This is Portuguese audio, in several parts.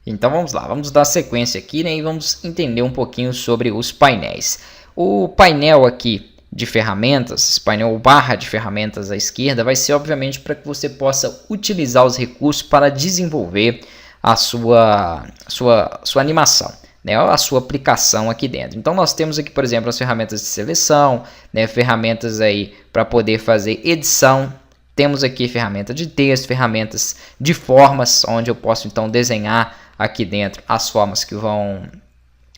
Então vamos lá, vamos dar sequência aqui, né, e vamos entender um pouquinho sobre os painéis. O painel aqui de ferramentas, esse painel barra de ferramentas à esquerda, vai ser obviamente para que você possa utilizar os recursos para desenvolver a sua animação, né, a sua aplicação aqui dentro. Então nós temos aqui, por exemplo, as ferramentas de seleção, né, ferramentas aí para poder fazer edição. Temos aqui ferramenta de texto, ferramentas de formas, onde eu posso então desenhar aqui dentro as formas que vão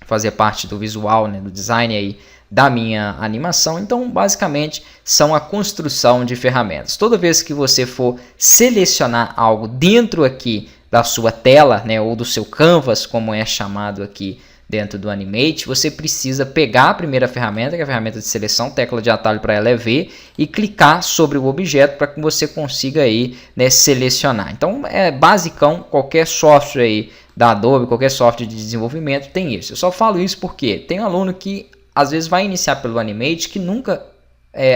fazer parte do visual, né, do design aí da minha animação. Então, basicamente, são a construção de ferramentas. Toda vez que você for selecionar algo dentro aqui da sua tela, né, ou do seu canvas, como é chamado aqui dentro do Animate, você precisa pegar a primeira ferramenta, que é a ferramenta de seleção, tecla de atalho para ela é V, e clicar sobre o objeto para que você consiga aí, né, selecionar. Então, é basicão, qualquer software aí da Adobe, qualquer software de desenvolvimento tem isso. Eu só falo isso porque tem um aluno que às vezes vai iniciar pelo Animate que nunca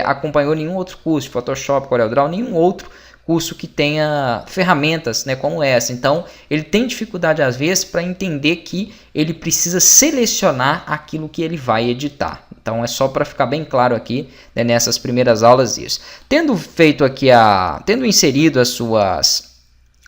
acompanhou nenhum outro curso, Photoshop, CorelDRAW, nenhum outro curso que tenha ferramentas, né, como essa. Então, ele tem dificuldade às vezes para entender que ele precisa selecionar aquilo que ele vai editar. Então, é só para ficar bem claro aqui, né, nessas primeiras aulas isso. Tendo feito aqui tendo inserido as suas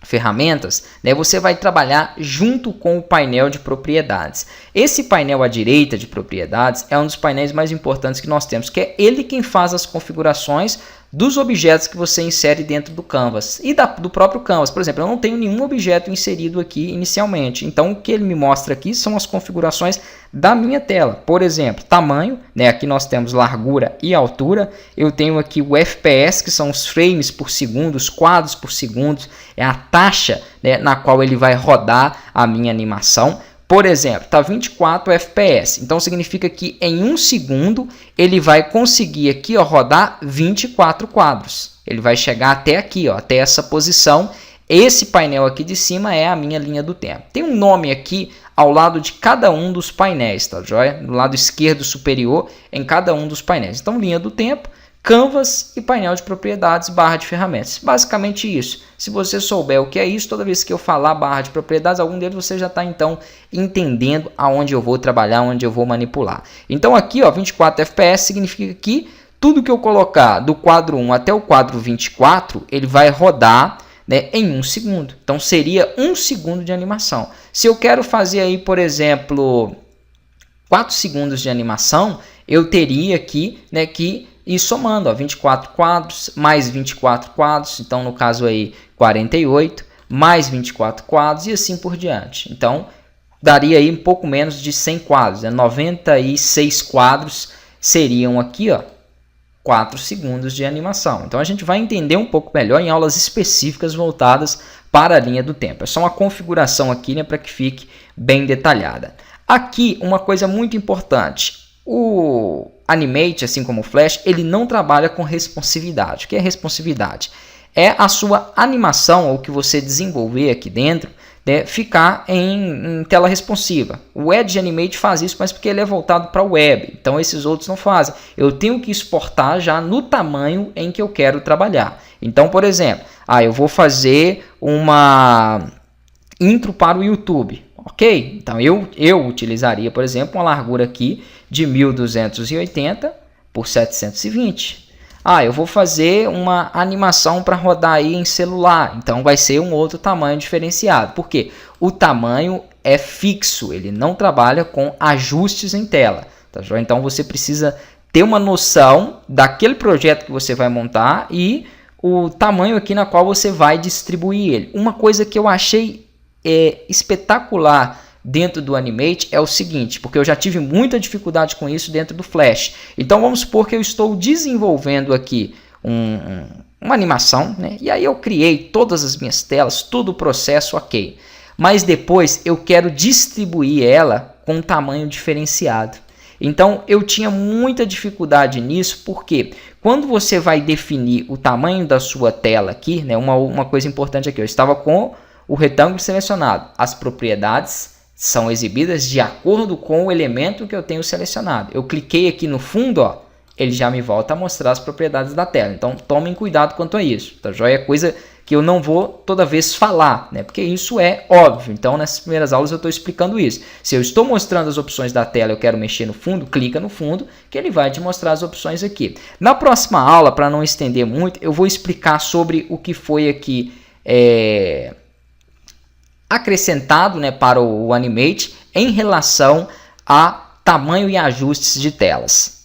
ferramentas, né, você vai trabalhar junto com o painel de propriedades. Esse painel à direita de propriedades é um dos painéis mais importantes que nós temos, que é ele quem faz as configurações dos objetos que você insere dentro do Canvas e do próprio Canvas. Por exemplo, eu não tenho nenhum objeto inserido aqui inicialmente, então o que ele me mostra aqui são as configurações da minha tela. Por exemplo, tamanho, né, aqui nós temos largura e altura, eu tenho aqui o FPS, que são os frames por segundo, os quadros por segundo, é a taxa, né, na qual ele vai rodar a minha animação. Por exemplo, está 24 FPS, então significa que em 1 segundo ele vai conseguir aqui, ó, rodar 24 quadros. Ele vai chegar até aqui, ó, até essa posição. Esse painel aqui de cima é a minha linha do tempo. Tem um nome aqui ao lado de cada um dos painéis, tá joia? No lado esquerdo superior em cada um dos painéis. Então, linha do tempo, Canvas e painel de propriedades, barra de ferramentas. Basicamente isso. Se você souber o que é isso, toda vez que eu falar barra de propriedades, algum deles você já está então entendendo aonde eu vou trabalhar, onde eu vou manipular. Então aqui, ó, 24 FPS significa que tudo que eu colocar do quadro 1 até o quadro 24, ele vai rodar, né, em 1 segundo. Então seria 1 segundo de animação. Se eu quero fazer aí, por exemplo, 4 segundos de animação, eu teria aqui, né, que ir somando, ó, 24 quadros, mais 24 quadros, então no caso aí 48, mais 24 quadros e assim por diante. Então daria aí um pouco menos de 100 quadros, né? 96 quadros seriam aqui, ó, 4 segundos de animação. Então a gente vai entender um pouco melhor em aulas específicas voltadas para a linha do tempo. É só uma configuração aqui, né, para que fique bem detalhada. Aqui uma coisa muito importante, o Animate, assim como o Flash, ele não trabalha com responsividade. O que é responsividade? É a sua animação, ou que você desenvolver aqui dentro, né, ficar em tela responsiva. O Edge Animate faz isso, mas porque ele é voltado para o web. Então esses outros não fazem. Eu tenho que exportar já no tamanho em que eu quero trabalhar. Então, por exemplo, eu vou fazer uma intro para o YouTube. Ok? Então eu utilizaria, por exemplo, uma largura aqui de 1280 por 720. Eu vou fazer uma animação para rodar aí em celular, então vai ser um outro tamanho diferenciado. Por quê? O tamanho é fixo, ele não trabalha com ajustes em tela. Tá? Então você precisa ter uma noção daquele projeto que você vai montar e o tamanho aqui na qual você vai distribuir ele. Uma coisa que eu achei espetacular dentro do Animate é o seguinte, porque eu já tive muita dificuldade com isso dentro do Flash. Então vamos supor que eu estou desenvolvendo aqui uma animação, né? E aí eu criei todas as minhas telas, todo o processo, ok. Mas depois eu quero distribuir ela com um tamanho diferenciado. Então eu tinha muita dificuldade nisso, porque quando você vai definir o tamanho da sua tela aqui, né? Uma coisa importante aqui, eu estava com o retângulo selecionado. As propriedades são exibidas de acordo com o elemento que eu tenho selecionado. Eu cliquei aqui no fundo, ó, ele já me volta a mostrar as propriedades da tela. Então tomem cuidado quanto a isso. Tá joia? É coisa que eu não vou toda vez falar, né? Porque isso é óbvio. Então, nessas primeiras aulas eu estou explicando isso. Se eu estou mostrando as opções da tela e eu quero mexer no fundo, clica no fundo, que ele vai te mostrar as opções aqui. Na próxima aula, para não estender muito, eu vou explicar sobre o que foi aqui acrescentado, né, para o Animate em relação a tamanho e ajustes de telas.